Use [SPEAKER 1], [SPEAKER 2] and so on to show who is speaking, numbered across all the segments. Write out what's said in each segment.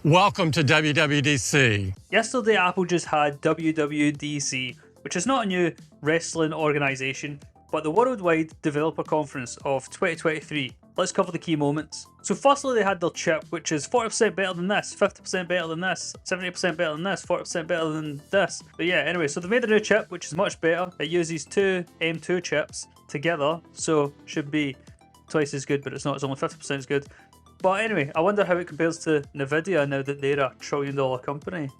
[SPEAKER 1] Welcome to WWDC.
[SPEAKER 2] Yesterday, Apple just had WWDC, which is not a new wrestling organisation, but the Worldwide Developer Conference of 2023. Let's cover the key moments. So firstly, they had their chip, which is 40% better than this, 50% better than this, 70% better than this, 40% better than this. But yeah, anyway, so they made a new chip, which is much better. It uses two M2 chips together, so should be twice as good, but it's not, it's only 50% as good. But anyway, I wonder how it compares to NVIDIA now that they're a $1 trillion company.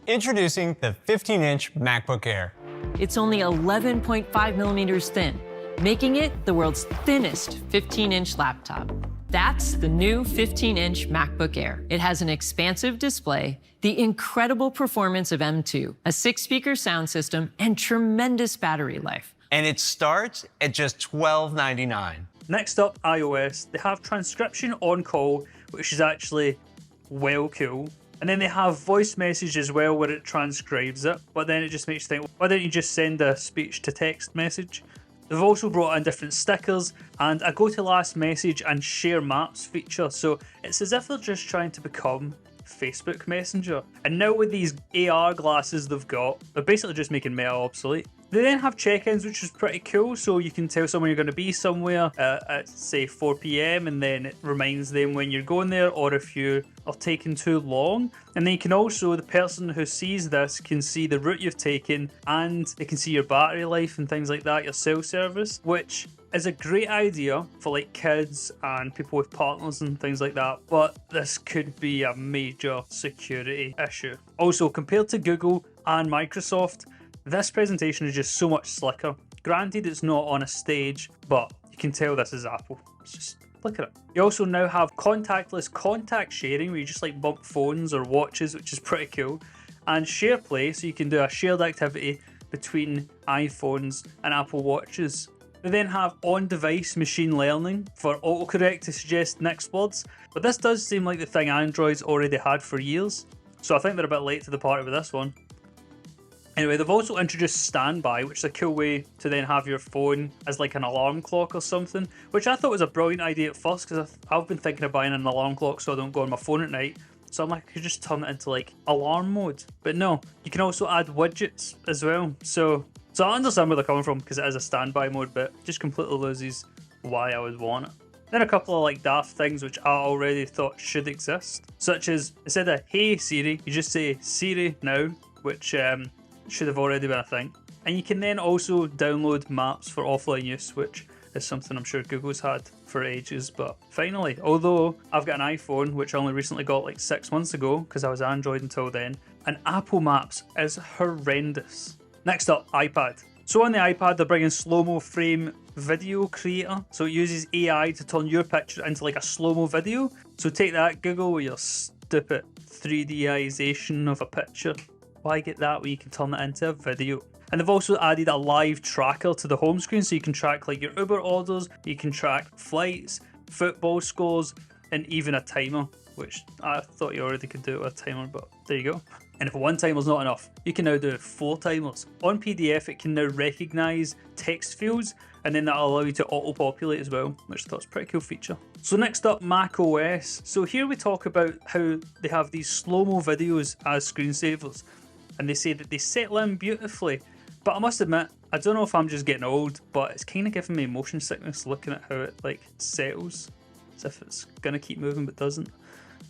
[SPEAKER 3] Introducing the 15-inch MacBook Air.
[SPEAKER 4] It's only 11.5 millimeters thin, making it the world's thinnest 15-inch laptop. That's the new 15-inch MacBook Air. It has an expansive display, the incredible performance of M2, a 6-speaker sound system, and tremendous battery life.
[SPEAKER 3] And it starts at just $12.99.
[SPEAKER 2] Next up, iOS. They have transcription on call, which is actually well cool. And then they have voice message as well, where it transcribes it. But then it just makes you think, why don't you just send a speech to text message? They've also brought in different stickers and a go to last message and share maps feature. So it's as if they're just trying to become Facebook Messenger. And now with these AR glasses they've got, they're basically just making Meta obsolete. They then have check-ins, which is pretty cool, so you can tell someone you're going to be somewhere at say 4 PM and then it reminds them when you're going there, or if you are taking too long. And then you can also, the person who sees this can see the route you've taken and they can see your battery life and things like that, your cell service, which is a great idea for like kids and people with partners and things like that, but this could be a major security issue. Also, compared to Google and Microsoft, this presentation is just so much slicker. Granted, it's not on a stage, but you can tell this is Apple. It's just, look at it. You also now have contactless contact sharing, where you just like bump phones or watches, which is pretty cool. And SharePlay, so you can do a shared activity between iPhones and Apple Watches. They then have on-device machine learning for autocorrect to suggest next words, but this does seem like the thing Android's already had for years, so I think they're a bit late to the party with this one. Anyway, they've also introduced standby, which is a cool way to then have your phone as like an alarm clock or something, which I thought was a brilliant idea at first, because I've been thinking of buying an alarm clock so I don't go on my phone at night. So I'm like, I could just turn it into like alarm mode. But no, you can also add widgets as well. So I understand where they're coming from, because it is a standby mode, but just completely loses why I would want it. Then a couple of like daft things which I already thought should exist, such as instead of "Hey Siri," you just say "Siri now," which should have already been a thing. And you can then also download maps for offline use, which is something I'm sure Google's had for ages. But finally, although I've got an iPhone, which I only recently got like 6 months ago because I was Android until then, and Apple Maps is horrendous. Next up, iPad. So on the iPad, they're bringing slomo frame video creator. So it uses AI to turn your picture into like a slow-mo video. So take that, Google, with your stupid 3Dization of a picture. Why get that when you can turn it into a video? And they've also added a live tracker to the home screen, so you can track like your Uber orders, you can track flights, football scores, and even a timer, which I thought you already could do with a timer, but there you go. And if one timer's not enough, you can now do 4 timers. On PDF, it can now recognize text fields, and then that'll allow you to auto-populate as well, which I thought was a pretty cool feature. So next up, macOS. So here we talk about how they have these slow-mo videos as screensavers, and they say that they settle in beautifully. But I must admit, I don't know if I'm just getting old, but it's kind of giving me motion sickness looking at how it like settles, as if it's gonna keep moving but doesn't.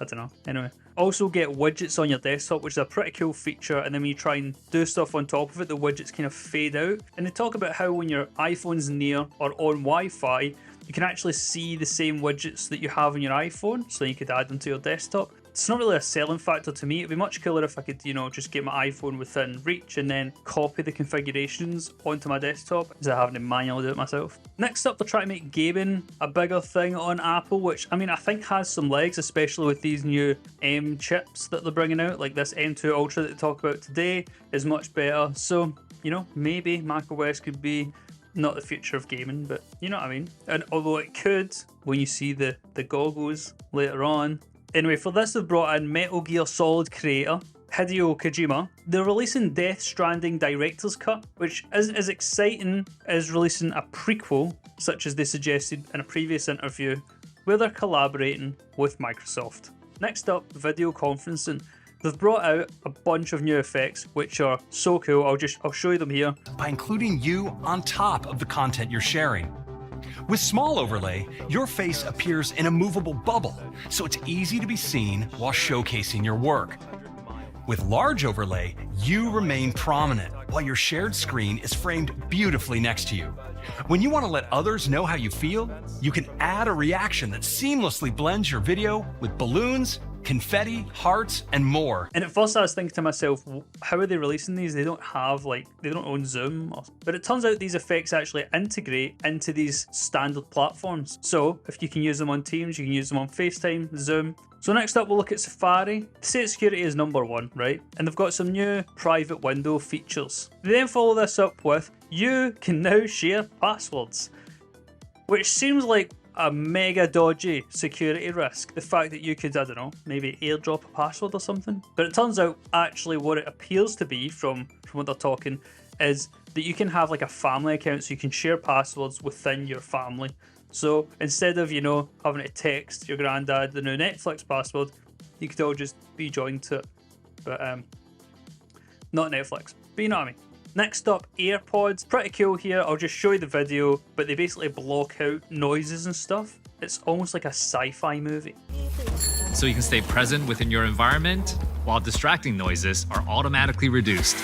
[SPEAKER 2] I don't know. Anyway, also get widgets on your desktop, which is a pretty cool feature, and then when you try and do stuff on top of it, the widgets kind of fade out. And they talk about how when your iPhone's near or on Wi-Fi, you can actually see the same widgets that you have on your iPhone, so you could add them to your desktop. It's not really a selling factor to me. It'd be much cooler if I could, you know, just get my iPhone within reach and then copy the configurations onto my desktop instead of having to manually do it myself. Next up, they're trying to make gaming a bigger thing on Apple, which I mean, I think has some legs, especially with these new M chips that they're bringing out. Like this M2 Ultra that they talk about today is much better. So, you know, maybe macOS could be not the future of gaming, but you know what I mean. And although it could, when you see the goggles later on. Anyway, for this they've brought in Metal Gear Solid creator Hideo Kojima. They're releasing Death Stranding Director's Cut, which isn't as exciting as releasing a prequel, such as they suggested in a previous interview, where they're collaborating with Microsoft. Next up, video conferencing. They've brought out a bunch of new effects, which are so cool. I'll show you them here.
[SPEAKER 5] By including you on top of the content you're sharing. With small overlay, your face appears in a movable bubble, so it's easy to be seen while showcasing your work. With large overlay, you remain prominent while your shared screen is framed beautifully next to you. When you want to let others know how you feel, you can add a reaction that seamlessly blends your video with balloons, confetti, hearts, and more.
[SPEAKER 2] And at first I was thinking to myself, how are they releasing these? They don't own Zoom. But it turns out these effects actually integrate into these standard platforms. So if you can use them on Teams, you can use them on FaceTime, Zoom. So next up, we'll look at Safari. State security is number one, right? And they've got some new private window features. They then follow this up with, you can now share passwords, which seems like a mega dodgy security risk. The fact that you could, I don't know, maybe airdrop a password or something. But it turns out actually what it appears to be from what they're talking is that you can have like a family account, so you can share passwords within your family. So instead of, having to text your granddad the new Netflix password, you could all just be joined to it. But not Netflix, but you know what I mean. Next up, AirPods. Pretty cool here. I'll just show you the video, but they basically block out noises and stuff. It's almost like a sci-fi movie.
[SPEAKER 6] So you can stay present within your environment while distracting noises are automatically reduced.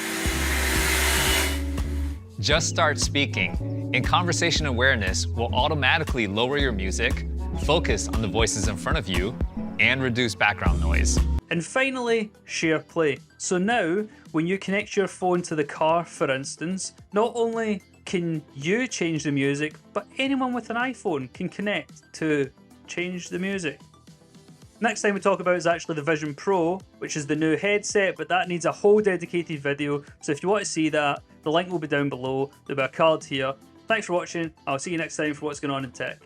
[SPEAKER 7] Just start speaking, and conversation awareness will automatically lower your music, focus on the voices in front of you, and reduce background noise.
[SPEAKER 2] And finally, SharePlay. So now, when you connect your phone to the car, for instance, not only can you change the music, but anyone with an iPhone can connect to change the music. Next thing we talk about is actually the Vision Pro, which is the new headset, but that needs a whole dedicated video. So if you want to see that, the link will be down below. There'll be a card here. Thanks for watching. I'll see you next time for what's going on in tech.